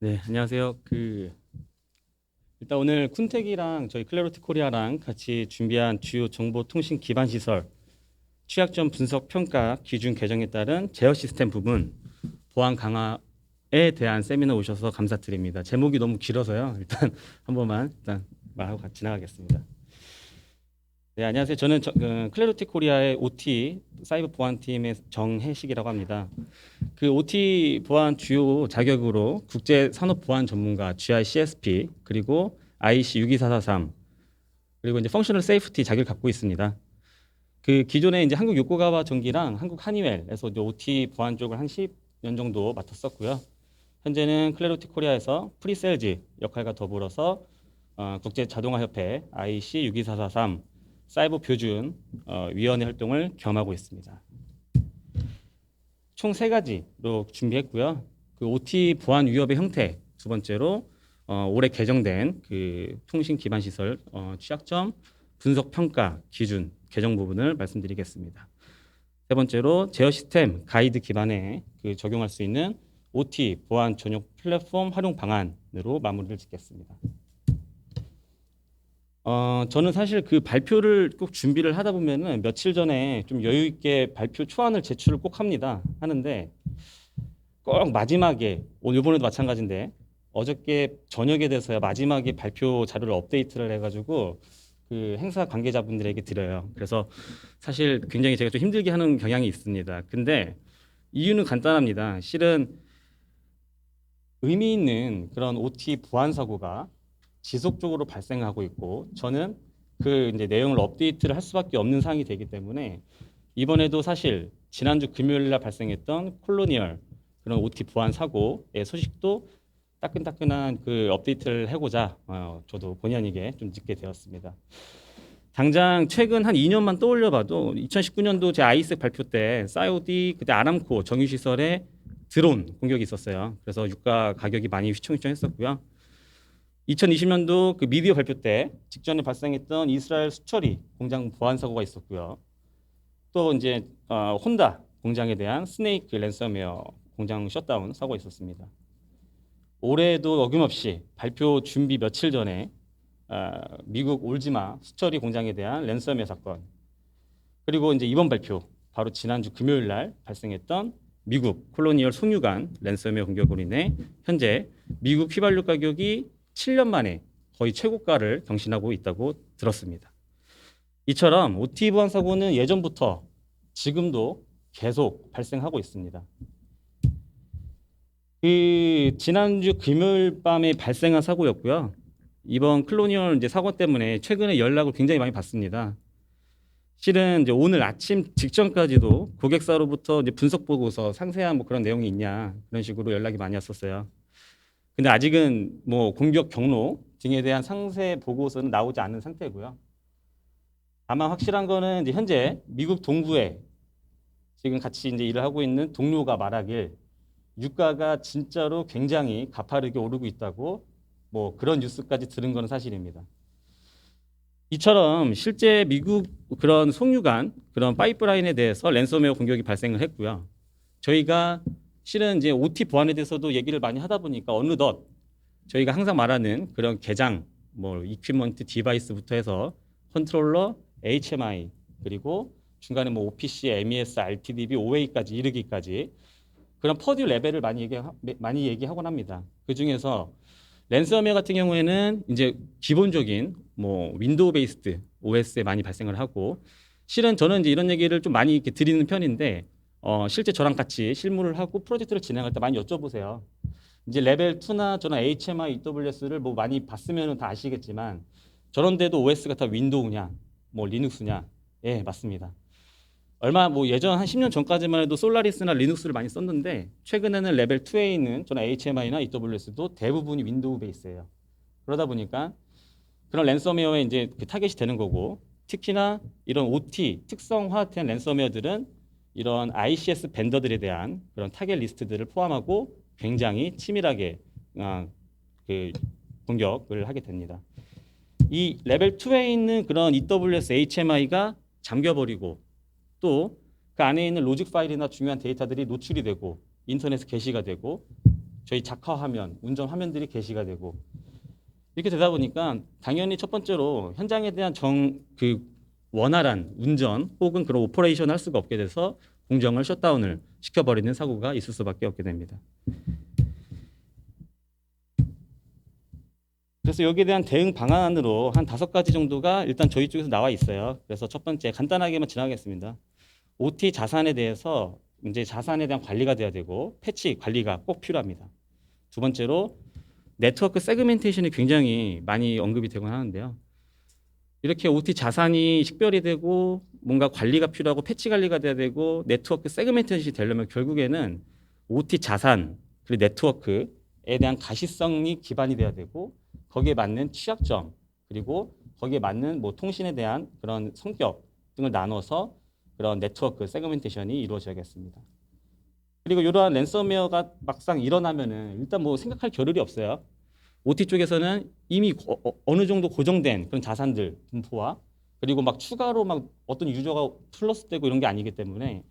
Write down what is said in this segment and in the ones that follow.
네, 안녕하세요. 일단 오늘 쿤텍이랑 저희 클래로티 코리아랑 같이 준비한 주요 정보통신 기반 시설 취약점 분석 평가 기준 개정에 따른 제어 시스템 부분 보안 강화에 대한 세미나 오셔서 감사드립니다. 제목이 너무 길어서요. 일단 한 번만 말하고 같이 지나가겠습니다. 네, 안녕하세요. 저는 클래로티 코리아의 OT 사이버 보안팀의 정혜식이라고 합니다. 그 OT 보안 주요 자격으로 국제 산업 보안 전문가 GICSP 그리고 IC 62443 그리고 이제 펑셔널 세이프티 자격을 갖고 있습니다. 그 기존에 이제 한국 요코가와 전기랑 한국 하니웰에서 이제 OT 보안 쪽을 한 10년 정도 맡았었고요. 현재는 클래로티 코리아에서 프리세일즈 역할과 더불어서 국제 자동화 협회 IC 62443 사이버 표준 위원회 활동을 겸하고 있습니다. 총 세 가지로 준비했고요. 그 OT 보안 위협의 형태 두 번째로 올해 개정된 그 통신 기반 시설 취약점 분석 평가 기준 개정 부분을 말씀드리겠습니다. 세 번째로 제어 시스템 가이드 기반에 그 적용할 수 있는 OT 보안 전용 플랫폼 활용 방안으로 마무리를 짓겠습니다. 저는 사실 그 발표를 꼭 준비를 하다 보면은 며칠 전에 좀 여유 있게 발표 초안을 제출을 꼭 하는데 꼭 마지막에 오늘 이번에도 마찬가지인데 어저께 저녁에 돼서야 마지막에 발표 자료를 업데이트를 해가지고 그 행사 관계자분들에게 드려요. 그래서 사실 굉장히 제가 좀 힘들게 하는 경향이 있습니다. 근데 이유는 간단합니다. 실은 의미 있는 그런 OT 보안 사고가 지속적으로 발생하고 있고 저는 그 이제 내용을 업데이트를 할 수밖에 없는 상황이 되기 때문에 이번에도 사실 지난주 금요일 날 발생했던 콜로니얼 그런 OT 보안 사고의 소식도 따끈따끈한 그 업데이트를 해고자 저도 본의 아니게 좀 늦게 되었습니다. 당장 최근 한 2년만 떠올려봐도 2019년도 제 아이색 발표 때 사우디 그때 아람코 정유시설에 드론 공격이 있었어요. 그래서 유가 가격이 많이 휘청휘청했었고요. 2020년도 그 미디어 발표 때 직전에 발생했던 이스라엘 수처리 공장 보안 사고가 있었고요. 또 이제 혼다 공장에 대한 스네이크 랜섬웨어 공장 셧다운 사고가 있었습니다. 올해도 어김없이 발표 준비 며칠 전에 미국 올지마 수처리 공장에 대한 랜섬웨어 사건 그리고 이제 이번 발표 바로 지난주 금요일 날 발생했던 미국 콜로니얼 송유관 랜섬웨어 공격으로 인해 현재 미국 휘발유 가격이 7년 만에 거의 최고가를 경신하고 있다고 들었습니다. 이처럼 OT 보안 사고는 예전부터 지금도 계속 발생하고 있습니다. 그 지난주 금요일 밤에 발생한 사고였고요. 이번 클로니얼 이제 사고 때문에 최근에 연락을 굉장히 많이 받습니다. 실은 이제 오늘 아침 직전까지도 고객사로부터 이제 분석 보고서 상세한 뭐 그런 내용이 있냐 그런 식으로 연락이 많이 왔었어요. 근데 아직은 뭐 공격 경로 등에 대한 상세 보고서는 나오지 않은 상태고요. 다만 확실한 거는 이제 현재 미국 동부에 지금 같이 이제 일을 하고 있는 동료가 말하길 유가가 진짜로 굉장히 가파르게 오르고 있다고 뭐 그런 뉴스까지 들은 거는 사실입니다. 이처럼 실제 미국 그런 송유관 그런 파이프라인에 대해서 랜섬웨어 공격이 발생을 했고요. 저희가 실은 이제 OT 보안에 대해서도 얘기를 많이 하다 보니까 어느덧 저희가 항상 말하는 그런 계장, 뭐 이퀴먼트 디바이스부터 해서 컨트롤러, HMI 그리고 중간에 뭐 OPC, MES, RTDB, OA까지 이르기까지 그런 퍼드 레벨을 많이 얘기하곤 합니다. 그 중에서 랜섬웨어 같은 경우에는 이제 기본적인 뭐 윈도우 베이스드 OS에 많이 발생을 하고 실은 저는 이제 이런 얘기를 좀 많이 이렇게 드리는 편인데 실제 저랑 같이 실무를 하고 프로젝트를 진행할 때 많이 여쭤보세요. 이제 레벨 2나 저는 HMI, EWS를 뭐 많이 봤으면 다 아시겠지만 저런데도 OS가 다 윈도우냐, 뭐 리눅스냐? 예, 맞습니다. 얼마 뭐 예전 한 10년 전까지만 해도 솔라리스나 리눅스를 많이 썼는데 최근에는 레벨 2에 있는 저는 HMI나 EWS도 대부분이 윈도우 베이스예요. 그러다 보니까 그런 랜섬웨어에 이제 그 타겟이 되는 거고 특히나 이런 OT 특성화된 랜섬웨어들은 이런 ICS 벤더들에 대한 그런 타겟 리스트들을 포함하고 굉장히 치밀하게 그 공격을 하게 됩니다. 이 레벨 2에 있는 그런 EWS, HMI가 잠겨버리고 또 그 안에 있는 로직 파일이나 중요한 데이터들이 노출이 되고 인터넷에 게시가 되고 저희 작화 화면, 운전 화면들이 게시가 되고 이렇게 되다 보니까 당연히 첫 번째로 현장에 대한 원활한 운전 혹은 그런 오퍼레이션 할 수가 없게 돼서 공정을 셧다운을 시켜버리는 사고가 있을 수밖에 없게 됩니다. 그래서 여기에 대한 대응 방안으로 한 5가지 정도가 일단 저희 쪽에서 나와 있어요. 그래서 첫 번째 간단하게만 지나가겠습니다. OT 자산에 대해서 이제 자산에 대한 관리가 돼야 되고 패치 관리가 꼭 필요합니다. 두 번째로 네트워크 세그멘테이션이 굉장히 많이 언급이 되곤 하는데요. 이렇게 OT 자산이 식별이 되고 뭔가 관리가 필요하고 패치 관리가 돼야 되고 네트워크 세그멘테이션이 되려면 결국에는 OT 자산 그리고 네트워크에 대한 가시성이 기반이 돼야 되고 거기에 맞는 취약점 그리고 거기에 맞는 뭐 통신에 대한 그런 성격 등을 나눠서 그런 네트워크 세그멘테이션이 이루어져야겠습니다. 그리고 이러한 랜섬웨어가 막상 일어나면은 일단 뭐 생각할 겨를이 없어요. OT 쪽에서는 이미 어느 정도 고정된 그런 자산들 분포와 그리고 막 추가로 막 어떤 유저가 플러스되고 이런 게 아니기 때문에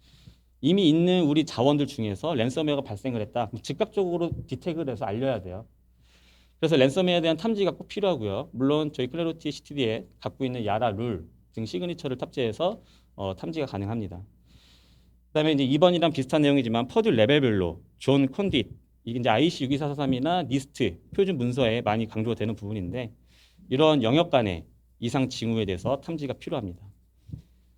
이미 있는 우리 자원들 중에서 랜섬웨어가 발생을 했다. 즉각적으로 디텍을 해서 알려야 돼요. 그래서 랜섬웨어에 대한 탐지가 꼭 필요하고요. 물론 저희 클래리티 CTD에 갖고 있는 야라 룰 등 시그니처를 탑재해서 탐지가 가능합니다. 그다음에 이제 2번이랑 비슷한 내용이지만 퍼즐 레벨별로 존 컨딧 이게 이제 IEC 62443이나 니스트 표준 문서에 많이 강조가 되는 부분인데 이런 영역 간의 이상 징후에 대해서 탐지가 필요합니다.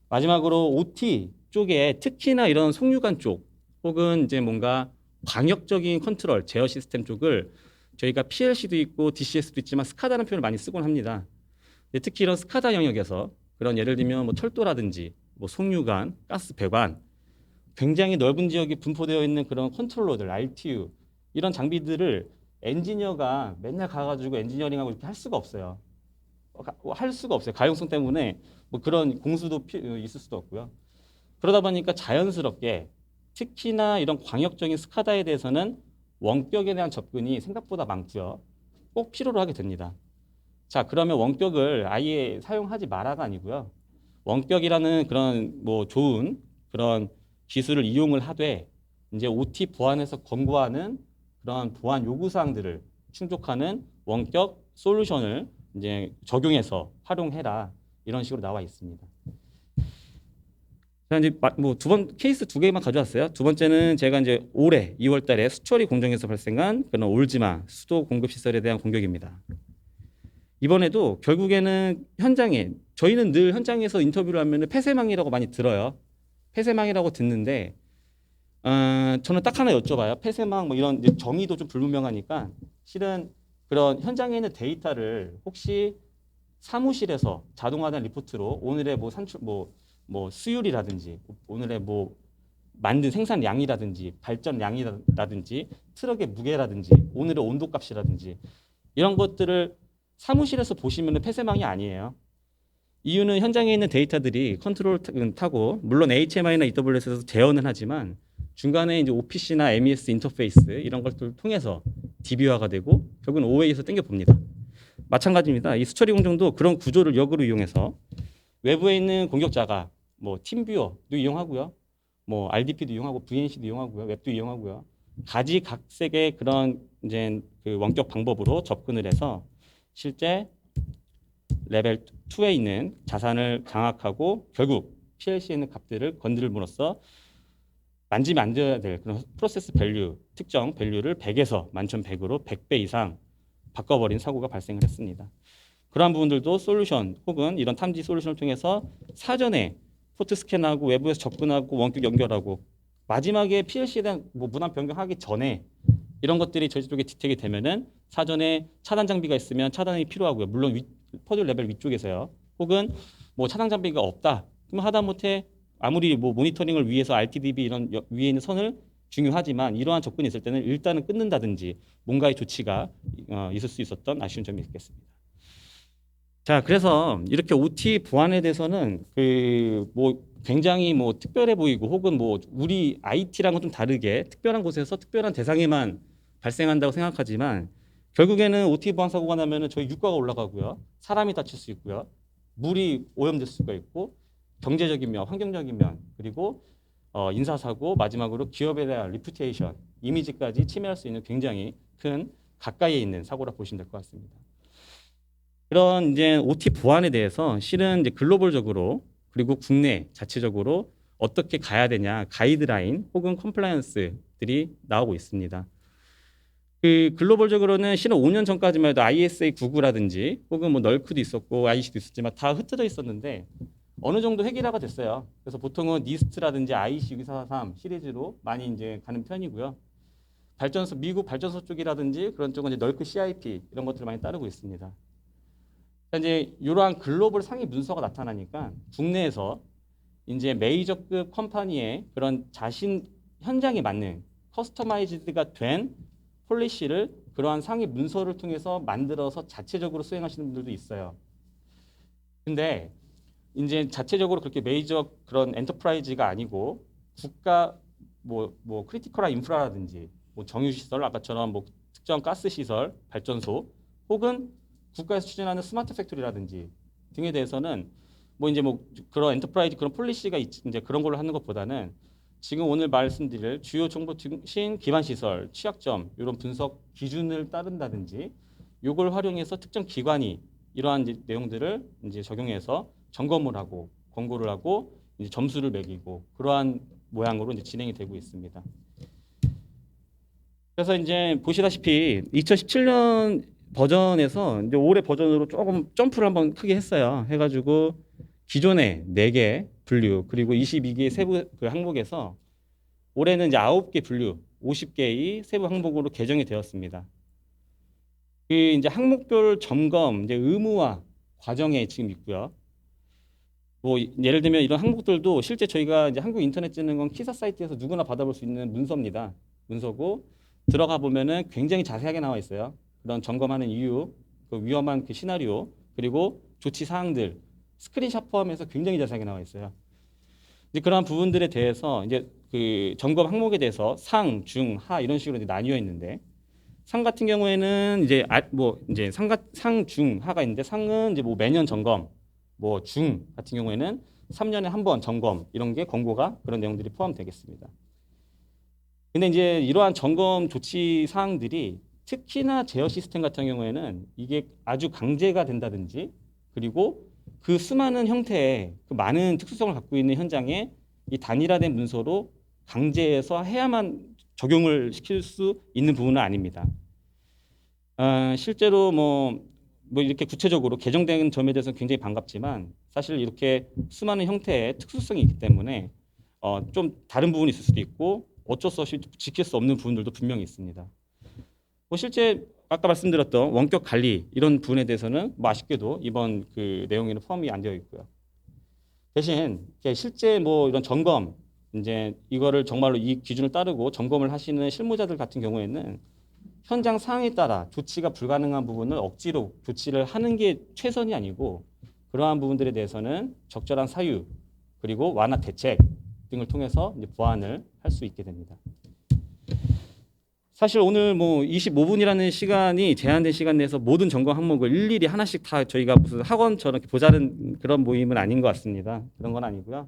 마지막으로 OT 쪽에 특히나 이런 송유관 쪽 혹은 이제 뭔가 광역적인 컨트롤 제어 시스템 쪽을 저희가 PLC도 있고 DCS도 있지만 스카다라는 표현을 많이 쓰곤 합니다. 특히 이런 스카다 영역에서 그런 예를 들면 뭐 철도라든지 뭐 송유관, 가스 배관 굉장히 넓은 지역이 분포되어 있는 그런 컨트롤러들, RTU 이런 장비들을 엔지니어가 맨날 가가지고 엔지니어링하고 이렇게 할 수가 없어요. 할 수가 없어요. 가용성 때문에 뭐 그런 공수도 있을 수도 없고요. 그러다 보니까 자연스럽게 특히나 이런 광역적인 스카다에 대해서는 원격에 대한 접근이 생각보다 많고요. 꼭 필요로 하게 됩니다. 자, 그러면 원격을 아예 사용하지 마라가 아니고요. 원격이라는 그런 뭐 좋은 그런 기술을 이용을 하되 이제 OT 보안에서 권고하는 그런 보안 요구 사항들을 충족하는 원격 솔루션을 이제 적용해서 활용해라 이런 식으로 나와 있습니다. 자, 이제 뭐 케이스 2개만 가져왔어요. 두 번째는 제가 이제 올해 2월달에 수처리 공정에서 발생한 그런 올지마 수도 공급 시설에 대한 공격입니다. 이번에도 결국에는 현장에 저희는 늘 현장에서 인터뷰를 하면 폐쇄망이라고 많이 들어요. 폐쇄망이라고 듣는데 저는 딱 하나 여쭤봐요. 폐쇄망 뭐 이런 정의도 좀 불분명하니까 실은 그런 현장에 있는 데이터를 혹시 사무실에서 자동화된 리포트로 오늘의 뭐 산출 뭐 수율이라든지 오늘의 뭐 만든 생산량이라든지 발전량이라든지 트럭의 무게라든지 오늘의 온도값이라든지 이런 것들을 사무실에서 보시면 폐쇄망이 아니에요. 이유는 현장에 있는 데이터들이 컨트롤 타고 물론 HMI나 AWS에서 재현은 하지만 중간에 이제 OPC나 MES 인터페이스 이런 것들을 통해서 DB화가 되고 결국은 OA에서 땡겨 봅니다. 마찬가지입니다. 이 수처리 공정도 그런 구조를 역으로 이용해서 외부에 있는 공격자가 뭐 팀뷰어도 이용하고요, 뭐 RDP도 이용하고 VNC도 이용하고요, 웹도 이용하고요. 가지각색의 그런 이제 그 원격 방법으로 접근을 해서 실제 레벨 2에 있는 자산을 장악하고 결국 PLC에 있는 값들을 건드림으로써 만지면 안 돼야 될 그런 프로세스 밸류, 특정 밸류를 100에서 만점 100으로 100배 이상 바꿔버린 사고가 발생을 했습니다. 그러한 부분들도 솔루션 혹은 이런 탐지 솔루션을 통해서 사전에 포트 스캔하고 외부에서 접근하고 원격 연결하고 마지막에 PLC에 대한 뭐 문화 변경하기 전에 이런 것들이 저희 쪽에 디텍이 되면은 사전에 차단 장비가 있으면 차단이 필요하고요. 물론 퍼즐 레벨 위쪽에서요. 혹은 뭐 차단 장비가 없다. 그러면 하다못해 아무리 뭐 모니터링을 위해서 RTDB 이런 위에 있는 선을 중요하지만 이러한 접근이 있을 때는 일단은 끊는다든지 뭔가의 조치가 있을 수 있었던 아쉬운 점이 있겠습니다. 자, 그래서 이렇게 OT 보안에 대해서는 그 뭐 굉장히 뭐 특별해 보이고 혹은 뭐 우리 IT랑은 좀 다르게 특별한 곳에서 특별한 대상에만 발생한다고 생각하지만 결국에는 OT 보안 사고가 나면은 저희 유가가 올라가고요, 사람이 다칠 수 있고요, 물이 오염될 수가 있고 경제적인 면, 환경적인 면 그리고 인사사고, 마지막으로 기업에 대한 리퓨테이션, 이미지까지 침해할 수 있는 굉장히 큰 가까이에 있는 사고라 보시면 될 것 같습니다. 그런 이제 OT 보안에 대해서 실은 이제 글로벌적으로 그리고 국내 자체적으로 어떻게 가야 되냐 가이드라인 혹은 컴플라이언스들이 나오고 있습니다. 그 글로벌적으로는 실은 5년 전까지만 해도 ISA 99라든지 혹은 뭐 널크도 있었고 IC도 있었지만 다 흩어져 있었는데 어느 정도 획일화가 됐어요. 그래서 보통은 니스트라든지 IC 6443 시리즈로 많이 이제 가는 편이고요. 발전소 미국 발전소 쪽이라든지 그런 쪽은 이제 널크 CIP 이런 것들을 많이 따르고 있습니다. 이제 이러한 글로벌 상위 문서가 나타나니까 국내에서 이제 메이저급 컴퍼니의 그런 자신 현장에 맞는 커스터마이즈드가 된 폴리시를 그러한 상위 문서를 통해서 만들어서 자체적으로 수행하시는 분들도 있어요. 근데 이제 자체적으로 그렇게 메이저 그런 엔터프라이즈가 아니고 국가 뭐 크리티컬한 인프라라든지 뭐 정유 시설 아까처럼 뭐 특정 가스 시설 발전소 혹은 국가에서 추진하는 스마트 팩토리라든지 등에 대해서는 뭐 이제 뭐 그런 엔터프라이즈 그런 폴리시가 이제 그런 걸로 하는 것보다는 지금 오늘 말씀드릴 주요 정보통신 기반 시설 취약점 이런 분석 기준을 따른다든지 이걸 활용해서 특정 기관이 이러한 이제 내용들을 이제 적용해서 점검을 하고 권고를 하고 이제 점수를 매기고 그러한 모양으로 이제 진행이 되고 있습니다. 그래서 이제 보시다시피 2017년 버전에서 이제 올해 버전으로 조금 점프를 한번 크게 했어요. 해가지고 기존에 4개 분류 그리고 22개의 세부 그 항목에서 올해는 이제 9개 분류 50개의 세부 항목으로 개정이 되었습니다. 그 이제 항목별 점검 이제 의무화 과정에 지금 있고요. 뭐 예를 들면 이런 항목들도 실제 저희가 이제 한국인터넷진흥원 키사 사이트에서 누구나 받아볼 수 있는 문서입니다. 문서고 들어가 보면은 굉장히 자세하게 나와 있어요. 그런 점검하는 이유, 그 위험한 그 시나리오, 그리고 조치 사항들, 스크린샷 포함해서 굉장히 자세하게 나와 있어요. 이제 그러한 부분들에 대해서 이제 그 점검 항목에 대해서 상, 중, 하 이런 식으로 이제 나뉘어 있는데 상 같은 경우에는 이제 뭐 이제 상, 중, 하가 있는데 상은 이제 뭐 매년 점검, 뭐 중 같은 경우에는 3년에 한 번 점검 이런 게 권고가 그런 내용들이 포함되겠습니다. 근데 이제 이러한 점검 조치 사항들이 특히나 제어 시스템 같은 경우에는 이게 아주 강제가 된다든지 그리고 그 수많은 형태의 그 많은 특수성을 갖고 있는 현장에 이 단일화된 문서로 강제해서 해야만 적용을 시킬 수 있는 부분은 아닙니다. 실제로 뭐 이렇게 구체적으로 개정된 점에 대해서 굉장히 반갑지만 사실 이렇게 수많은 형태의 특수성이 있기 때문에 좀 다른 부분이 있을 수도 있고 어쩔 수 없이 지킬 수 없는 부분들도 분명히 있습니다. 뭐 실제 아까 말씀드렸던 원격 관리 이런 부분에 대해서는 뭐 아쉽게도 이번 그 내용에는 포함이 안 되어 있고요. 대신 실제 뭐 이런 점검 이제 이거를 정말로 이 기준을 따르고 점검을 하시는 실무자들 같은 경우에는 현장 상황에 따라 조치가 불가능한 부분을 억지로 조치를 하는 게 최선이 아니고 그러한 부분들에 대해서는 적절한 사유 그리고 완화 대책 등을 통해서 이제 보완을 할 수 있게 됩니다. 사실 오늘 뭐 25분이라는 시간이 제한된 시간 내에서 모든 점검 항목을 일일이 하나씩 다 저희가 무슨 학원처럼 보자는 그런 모임은 아닌 것 같습니다. 그런 건 아니고요.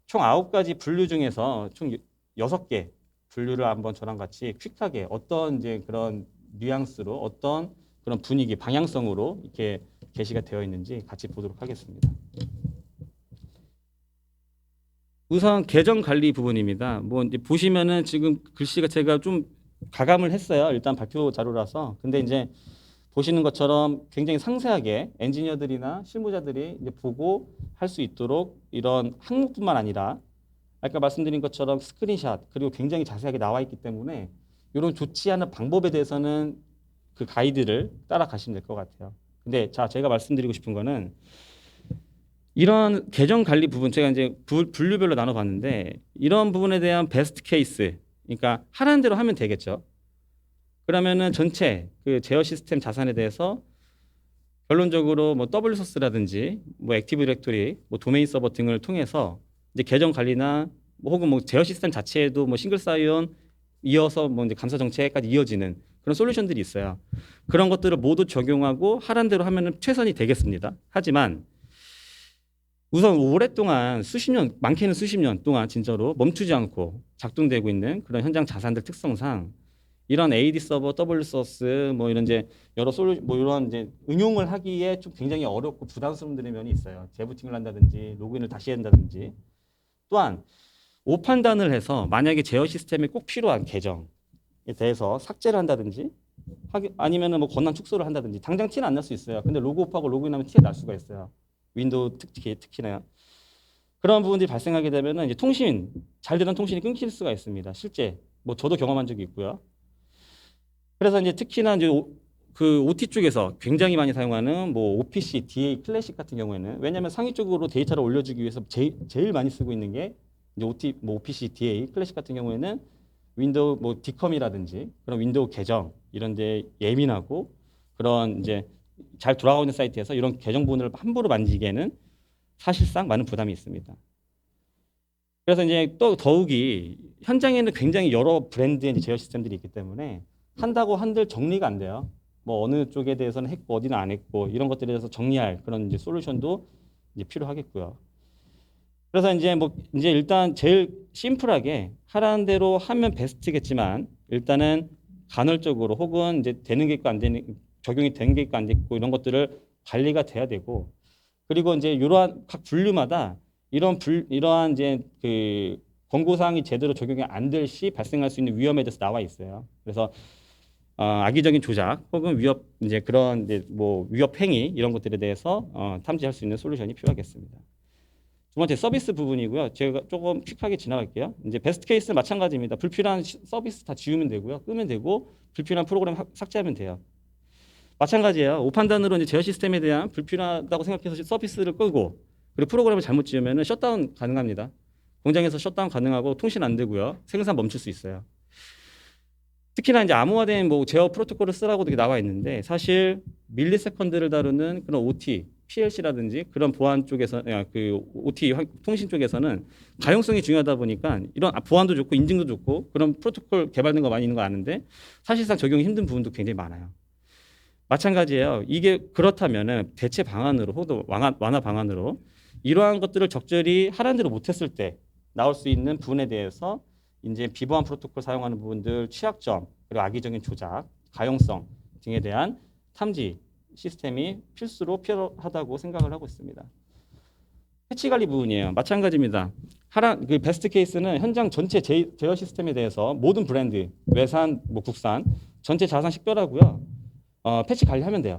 총 9가지 분류 중에서 총 6개 분류를 한번 저랑 같이 퀵하게 어떤 이제 그런 뉘앙스로 어떤 그런 분위기 방향성으로 이렇게 게시가 되어 있는지 같이 보도록 하겠습니다. 우선 계정 관리 부분입니다. 뭐 이제 보시면은 지금 글씨가 제가 좀 가감을 했어요. 일단 발표 자료라서. 근데 이제 보시는 것처럼 굉장히 상세하게 엔지니어들이나 실무자들이 이제 보고 할 수 있도록 이런 항목뿐만 아니라 아까 말씀드린 것처럼 스크린샷 그리고 굉장히 자세하게 나와 있기 때문에 이런 조치하는 방법에 대해서는 그 가이드를 따라가시면 될 것 같아요. 근데 자 제가 말씀드리고 싶은 거는 이런 계정 관리 부분 제가 이제 분류별로 나눠봤는데 이런 부분에 대한 베스트 케이스 그러니까 하라는 대로 하면 되겠죠. 그러면은 전체 그 제어 시스템 자산에 대해서 결론적으로 뭐 더블 소스라든지 뭐 액티브 디렉토리, 뭐 도메인 서버 등을 통해서 이제 계정 관리나 뭐 혹은 뭐 제어 시스템 자체에도 뭐 싱글 사이온 이어서 뭐 이제 감사 정책까지 이어지는 그런 솔루션들이 있어요. 그런 것들을 모두 적용하고 하라는 대로 하면은 최선이 되겠습니다. 하지만 우선 오랫동안 수십 년, 많게는 수십 년 동안 진짜로 멈추지 않고 작동되고 있는 그런 현장 자산들 특성상 이런 AD 서버, W 소스 뭐 이런 이제 여러 솔루 뭐 이런 이제 응용을 하기에 좀 굉장히 어렵고 부담스러운 면이 있어요. 재부팅을 한다든지 로그인을 다시 한다든지 또한 오판단을 해서 만약에 제어 시스템에 꼭 필요한 계정에 대해서 삭제를 한다든지 아니면은 뭐 권한 축소를 한다든지 당장 티는 안 날 수 있어요. 근데 로그오프하고 로그인하면 티가 날 수가 있어요. 윈도우 특히나 그런 부분들이 발생하게 되면은 이제 잘 되는 통신이 끊길 수가 있습니다. 실제 뭐 저도 경험한 적이 있고요. 그래서 이제 특히나 이제 그 OT 쪽에서 굉장히 많이 사용하는 뭐 OPC, DA 클래식 같은 경우에는 왜냐하면 상위 쪽으로 데이터를 올려주기 위해서 제일 많이 쓰고 있는 게 이제 OPC, DA 클래식 같은 경우에는 윈도우 뭐 디컴이라든지 그런 윈도우 계정 이런 데 예민하고 그런 이제 잘 돌아가고 있는 사이트에서 이런 계정 부분을 함부로 만지기에는 사실상 많은 부담이 있습니다. 그래서 이제 또 더욱이 현장에는 굉장히 여러 브랜드의 제어 시스템들이 있기 때문에 한다고 한들 정리가 안 돼요. 뭐 어느 쪽에 대해서는 했고 어디는 안 했고 이런 것들에 대해서 정리할 그런 이제 솔루션도 이제 필요하겠고요. 그래서 이제 뭐 이제 일단 제일 심플하게 하라는 대로 하면 베스트겠지만 일단은 간헐적으로 혹은 이제 되는 게 있고 안 되는 적용이 되는 게 있고 안 되고 이런 것들을 관리가 돼야 되고 그리고 이제 이러한 각 분류마다 이러한 이제 그 권고사항이 제대로 적용이 안 될 시 발생할 수 있는 위험에 대해서 나와 있어요. 그래서 악의적인 조작 혹은 위협 이제 그런 이제 뭐 위협 행위 이런 것들에 대해서 탐지할 수 있는 솔루션이 필요하겠습니다. 두 번째 서비스 부분이고요. 제가 조금 퀵하게 지나갈게요. 이제 베스트 케이스는 마찬가지입니다. 불필요한 서비스 다 지우면 되고요. 끄면 되고 불필요한 프로그램 삭제하면 돼요. 마찬가지예요. 오판단으로 이제 제어 시스템에 대한 불필요하다고 생각해서 서비스를 끄고 그리고 프로그램을 잘못 지으면 셧다운 가능합니다. 공장에서 셧다운 가능하고 통신 안 되고요. 생산 멈출 수 있어요. 특히나 이제 암호화된 뭐 제어 프로토콜을 쓰라고도 나와 있는데 사실 밀리세컨드를 다루는 그런 OT, PLC라든지 그런 보안 쪽에서 그 OT 통신 쪽에서는 가용성이 중요하다 보니까 이런 보안도 좋고 인증도 좋고 그런 프로토콜 개발된 거 많이 있는 거 아는데 사실상 적용이 힘든 부분도 굉장히 많아요. 마찬가지예요. 이게 그렇다면은 대체 방안으로 혹은 완화 방안으로 이러한 것들을 적절히 하라는 대로 못했을 때 나올 수 있는 부분에 대해서 이제 비보안 프로토콜 사용하는 부분들 취약점 그리고 악의적인 조작, 가용성 등에 대한 탐지 시스템이 필요하다고 생각을 하고 있습니다. 패치 관리 부분이에요. 마찬가지입니다. 그 베스트 케이스는 현장 전체 제어 시스템에 대해서 모든 브랜드, 외산, 뭐 국산 전체 자산 식별하고요. 패치 관리하면 돼요.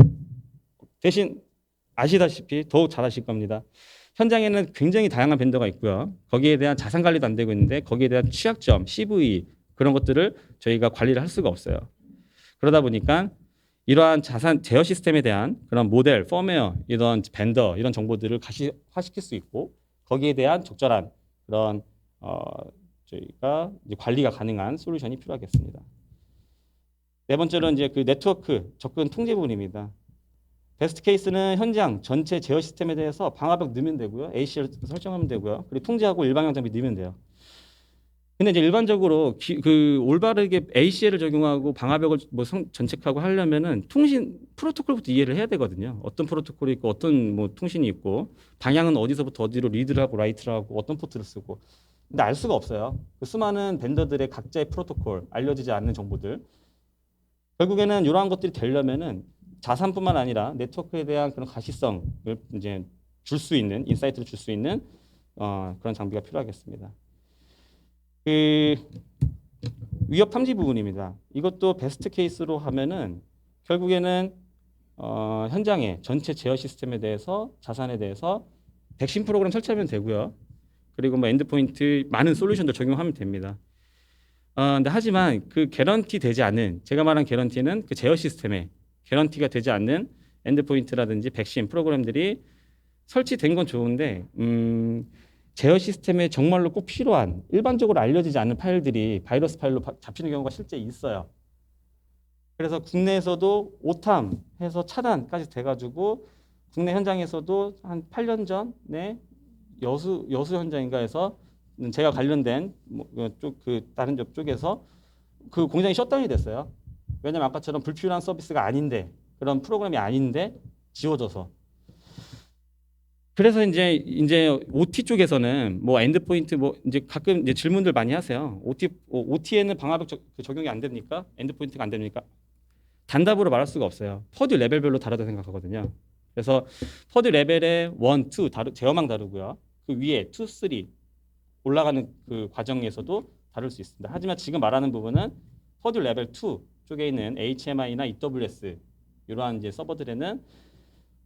대신 아시다시피 더욱 잘 아실 겁니다. 현장에는 굉장히 다양한 벤더가 있고요. 거기에 대한 자산 관리도 안 되고 있는데 거기에 대한 취약점, CV 그런 것들을 저희가 관리를 할 수가 없어요. 그러다 보니까 이러한 자산 제어 시스템에 대한 그런 모델, 펌웨어, 이런 벤더 이런 정보들을 가시화시킬 수 있고 거기에 대한 적절한 그런 저희가 이제 관리가 가능한 솔루션이 필요하겠습니다. 네 번째로 이제 그 네트워크 접근 통제 부분입니다. 베스트 케이스는 현장 전체 제어 시스템에 대해서 방화벽 넣으면 되고요. ACL 설정하면 되고요. 그리고 통제하고 일방향 장비 넣으면 돼요. 근데 이제 일반적으로 그 올바르게 ACL을 적용하고 방화벽을 뭐 전책하고 하려면은 통신 프로토콜부터 이해를 해야 되거든요. 어떤 프로토콜이 있고 어떤 뭐 통신이 있고 방향은 어디서부터 어디로 리드를 하고 라이트를 하고 어떤 포트를 쓰고 근데 알 수가 없어요. 그 수많은 벤더들의 각자의 프로토콜 알려지지 않는 정보들 결국에는 이러한 것들이 되려면은 자산뿐만 아니라 네트워크에 대한 그런 가시성을 이제 줄 수 있는 인사이트를 줄 수 있는 그런 장비가 필요하겠습니다. 그 위협 탐지 부분입니다. 이것도 베스트 케이스로 하면은 결국에는 현장의 전체 제어 시스템에 대해서 자산에 대해서 백신 프로그램 설치하면 되고요. 그리고 뭐 엔드포인트 많은 솔루션들 적용하면 됩니다. 근데 하지만 그 개런티 되지 않은 제가 말한 개런티는 그 제어 시스템에 개런티가 되지 않는 엔드포인트라든지 백신 프로그램들이 설치된 건 좋은데 제어 시스템에 정말로 꼭 필요한 일반적으로 알려지지 않는 파일들이 바이러스 파일로 잡히는 경우가 실제 있어요. 그래서 국내에서도 오탐해서 차단까지 돼가지고 국내 현장에서도 한 8년 전에 여수 현장인가에서 제가 관련된 그 다른 쪽에서 그 공장이 셧다운이 됐어요. 왜냐면 아까처럼 불필요한 서비스가 아닌데 그런 프로그램이 아닌데 지워져서 그래서 이제 OT 쪽에서는 뭐 엔드포인트 뭐 이제 가끔 이제 질문들 많이 하세요. OT에는 방화벽 적용이 안 됩니까? 엔드포인트가 안 됩니까? 단답으로 말할 수가 없어요. 퍼드 레벨별로 다르다고 생각하거든요. 그래서 퍼드 레벨의 1, 2 제어망 다르고요. 그 위에 2, 3 올라가는 그 과정에서도 다룰 수 있습니다. 하지만 지금 말하는 부분은 퍼드 레벨 2 쪽에 있는 HMI나 EWS 이러한 이제 서버들에는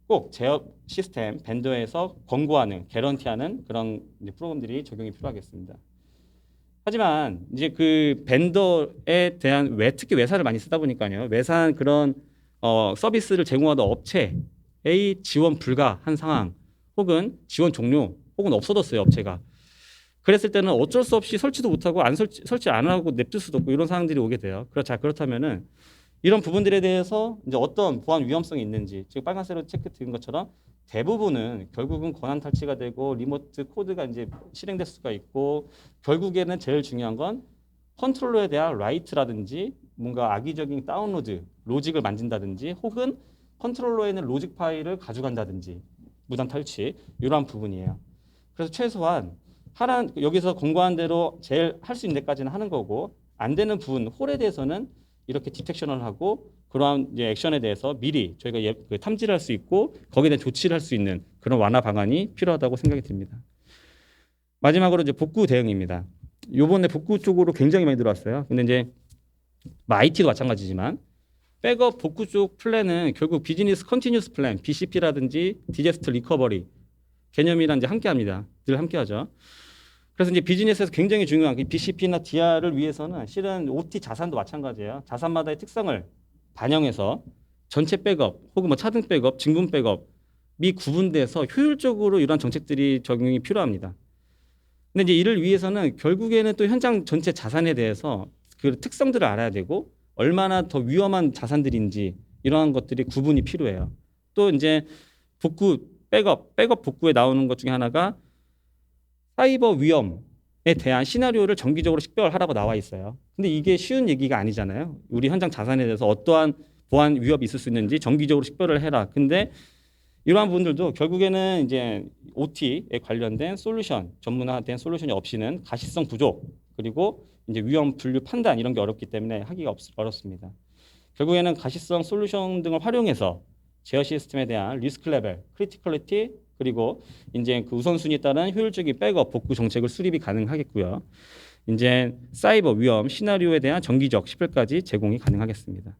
꼭 제어 시스템 벤더에서 권고하는 개런티하는 그런 이제 프로그램들이 적용이 필요하겠습니다. 하지만 이제 그 벤더에 대한 특히 외사를 많이 쓰다 보니까요. 외사한 그런 서비스를 제공하던 업체의 지원 불가한 상황 혹은 지원 종료 혹은 없어졌어요, 업체가. 그랬을 때는 어쩔 수 없이 설치도 못하고 설치 안 하고 냅둘 수도 없고 이런 상황들이 오게 돼요. 그렇다면은 이런 부분들에 대해서 이제 어떤 보안 위험성이 있는지 지금 빨간색으로 체크 드린 것처럼 대부분은 결국은 권한 탈취가 되고 리모트 코드가 이제 실행될 수가 있고 결국에는 제일 중요한 건 컨트롤러에 대한 라이트라든지 뭔가 악의적인 다운로드 로직을 만진다든지 혹은 컨트롤러에 있는 로직 파일을 가져간다든지 무단 탈취 이러한 부분이에요. 그래서 최소한 여기서 권고한 대로 제일 할 수 있는 데까지는 하는 거고 안 되는 부분 홀에 대해서는 이렇게 디텍션을 하고 그러한 이제 액션에 대해서 미리 저희가 탐지를 할 수 있고 거기에 대한 조치를 할 수 있는 그런 완화 방안이 필요하다고 생각이 듭니다. 마지막으로 이제 복구 대응입니다. 요번에 복구 쪽으로 굉장히 많이 들어왔어요. 근데 이제 IT도 마찬가지지만 백업 복구 쪽 플랜은 결국 비즈니스 컨티뉴스 플랜, BCP라든지 디제스트 리커버리 개념이랑 이제 함께합니다. 늘 함께하죠. 그래서 이제 비즈니스에서 굉장히 중요한 BCP나 DR을 위해서는 실은 OT 자산도 마찬가지예요. 자산마다의 특성을 반영해서 전체 백업 혹은 뭐 차등 백업, 증분 백업이 구분돼서 효율적으로 이러한 정책들이 적용이 필요합니다. 근데 이제 이를 위해서는 결국에는 또 현장 전체 자산에 대해서 그 특성들을 알아야 되고 얼마나 더 위험한 자산들인지 이러한 것들이 구분이 필요해요. 또 이제 백업 복구에 나오는 것 중에 하나가 사이버 위험에 대한 시나리오를 정기적으로 식별하라고 나와 있어요. 근데 이게 쉬운 얘기가 아니잖아요. 우리 현장 자산에 대해서 어떠한 보안 위협이 있을 수 있는지 정기적으로 식별을 해라. 근데 이러한 부분들도 결국에는 이제 OT에 관련된 솔루션, 전문화된 솔루션이 없이는 가시성 부족, 그리고 이제 위험 분류 판단 이런 게 어렵기 때문에 하기가 어렵습니다. 결국에는 가시성 솔루션 등을 활용해서 제어 시스템에 대한 리스크 레벨, 크리티컬리티 그리고 이제 그 우선순위에 따른 효율적인 백업 복구 정책을 수립이 가능하겠고요. 이제 사이버 위험 시나리오에 대한 정기적 식별까지 제공이 가능하겠습니다.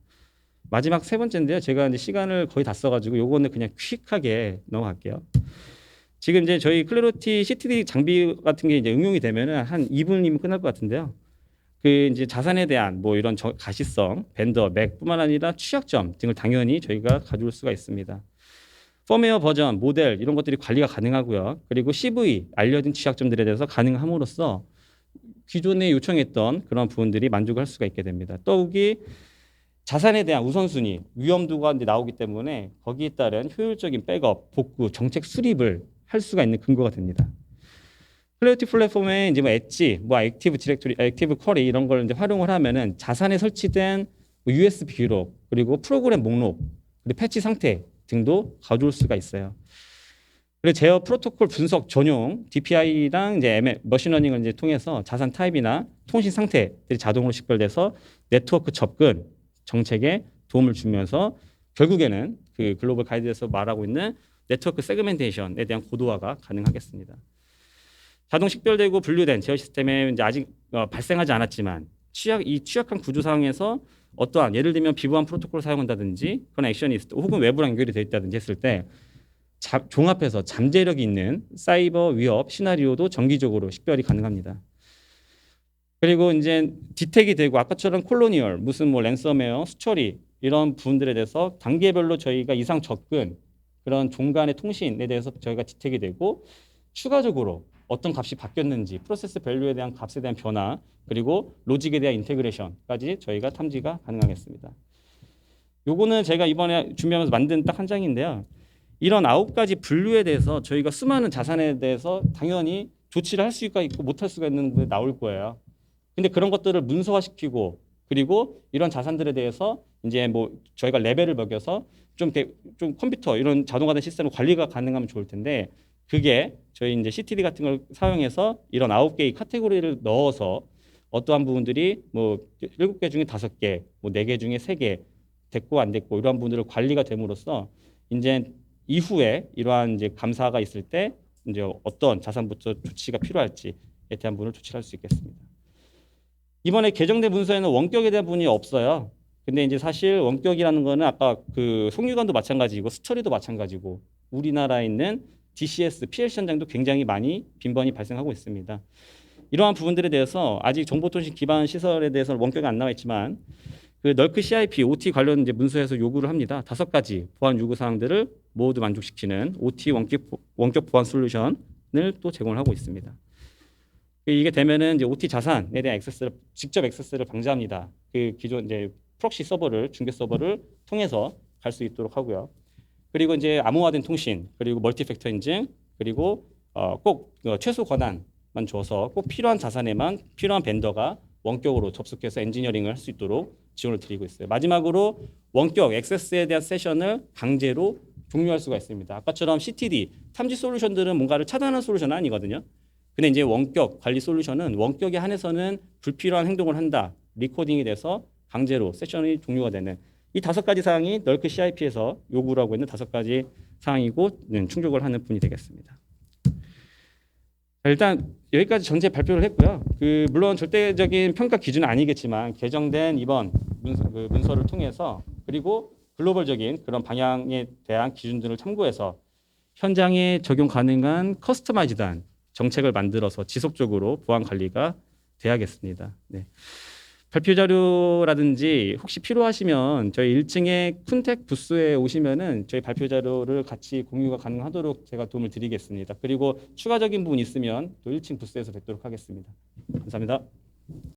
마지막 세 번째인데요. 제가 이제 시간을 거의 다 써가지고 요거는 그냥 퀵하게 넘어갈게요. 지금 이제 저희 클래리티 CTD 장비 같은 게 이제 응용이 되면은 한 2분이면 끝날 것 같은데요. 그 이제 자산에 대한 뭐 이런 가시성, 벤더, 맥뿐만 아니라 취약점 등을 당연히 저희가 가져올 수가 있습니다. 펌웨어 버전, 모델 이런 것들이 관리가 가능하고요. 그리고 CV 알려진 취약점들에 대해서 가능함으로써 기존에 요청했던 그런 부분들이 만족할 수가 있게 됩니다. 더욱이 자산에 대한 우선순위, 위험도가 이제 나오기 때문에 거기에 따른 효율적인 백업, 복구, 정책 수립을 할 수가 있는 근거가 됩니다. 클래리티 플랫폼에 이제 뭐 엣지, 뭐 액티브 디렉토리, 액티브 쿼리 이런 걸 이제 활용을 하면은 자산에 설치된 USB 기록, 그리고 프로그램 목록, 그리고 패치 상태 등도 가져올 수가 있어요. 그리고 제어 프로토콜 분석 전용 DPI랑 이제 머신러닝을 이제 통해서 자산 타입이나 통신 상태들이 자동으로 식별돼서 네트워크 접근 정책에 도움을 주면서 결국에는 그 글로벌 가이드에서 말하고 있는 네트워크 세그멘테이션에 대한 고도화가 가능하겠습니다. 자동 식별되고 분류된 제어 시스템에 이제 아직 발생하지 않았지만 취약한 구조 상황에서 어떠한 예를 들면 비보안 프로토콜을 사용한다든지 그런 액션이 혹은 외부랑 연결이 되어 있다든지 했을 때 종합해서 잠재력이 있는 사이버 위협 시나리오도 정기적으로 식별이 가능합니다. 그리고 이제 디텍이 되고 아까처럼 콜로니얼 무슨 뭐 랜섬웨어 수처리 이런 부분들에 대해서 단계별로 저희가 이상 접근 그런 종간의 통신에 대해서 저희가 디텍이 되고 추가적으로 어떤 값이 바뀌었는지 프로세스 밸류에 대한 값에 대한 변화 그리고 로직에 대한 인테그레이션까지 저희가 탐지가 가능하겠습니다. 요거는 제가 이번에 준비하면서 만든 딱 한 장인데요. 이런 9가지 분류에 대해서 저희가 수많은 자산에 대해서 당연히 조치를 할 수가 있고 못할 수가 있는 게 나올 거예요. 근데 그런 것들을 문서화시키고 그리고 이런 자산들에 대해서 이제 뭐 저희가 레벨을 매겨서 좀 컴퓨터 이런 자동화된 시스템으로 관리가 가능하면 좋을 텐데 그게 저희 이제 CTD 같은 걸 사용해서 이런 9개의 카테고리를 넣어서 어떠한 부분들이 뭐 7개 중에 5개, 뭐 4개 중에 3개 됐고 안 됐고 이러한 부분들을 관리가 됨으로써 이제 이후에 이러한 이제 감사가 있을 때 이제 어떤 자산부터 조치가 필요할지에 대한 부분을 조치할 수 있겠습니다. 이번에 개정된 문서에는 원격에 대한 부분이 없어요. 근데 이제 사실 원격이라는 거는 아까 그 송유관도 마찬가지고 스처리도 마찬가지고 우리나라에 있는 DCS, PLC 현장도 굉장히 많이 빈번히 발생하고 있습니다. 이러한 부분들에 대해서 아직 정보통신 기반 시설에 대해서는 원격이 안 나와 있지만 그 널크 CIP, OT 관련 이제 문서에서 요구를 합니다. 5가지 보안 요구 사항들을 모두 만족시키는 OT 원격 보안 솔루션을 또 제공을 하고 있습니다. 이게 되면은 이제 OT 자산에 대한 직접 액세스를 방지합니다. 그 기존 이제 프록시 서버를 중계 서버를 통해서 갈 수 있도록 하고요. 그리고 이제 암호화된 통신, 그리고 멀티팩터 인증, 그리고 꼭 최소 권한만 줘서 꼭 필요한 자산에만 필요한 벤더가 원격으로 접속해서 엔지니어링을 할 수 있도록 지원을 드리고 있어요. 마지막으로 원격 액세스에 대한 세션을 강제로 종료할 수가 있습니다. 아까처럼 CTD, 탐지 솔루션들은 뭔가를 차단하는 솔루션은 아니거든요. 근데 이제 원격 관리 솔루션은 원격에 한해서는 불필요한 행동을 한다. 리코딩이 돼서 강제로 세션이 종료가 되는 이 5가지 사항이 널크 CIP에서 요구를 하고 있는 5가지 사항이고 충족을 하는 분이 되겠습니다. 일단 여기까지 전체 발표를 했고요. 물론 절대적인 평가 기준은 아니겠지만 개정된 이번 문서를 통해서 그리고 글로벌적인 그런 방향에 대한 기준들을 참고해서 현장에 적용 가능한 커스터마이즈한 정책을 만들어서 지속적으로 보안 관리가 돼야겠습니다. 네. 발표 자료라든지 혹시 필요하시면 저희 1층에 쿤텍 부스에 오시면은 저희 발표 자료를 같이 공유가 가능하도록 제가 도움을 드리겠습니다. 그리고 추가적인 부분 있으면 또 1층 부스에서 뵙도록 하겠습니다. 감사합니다.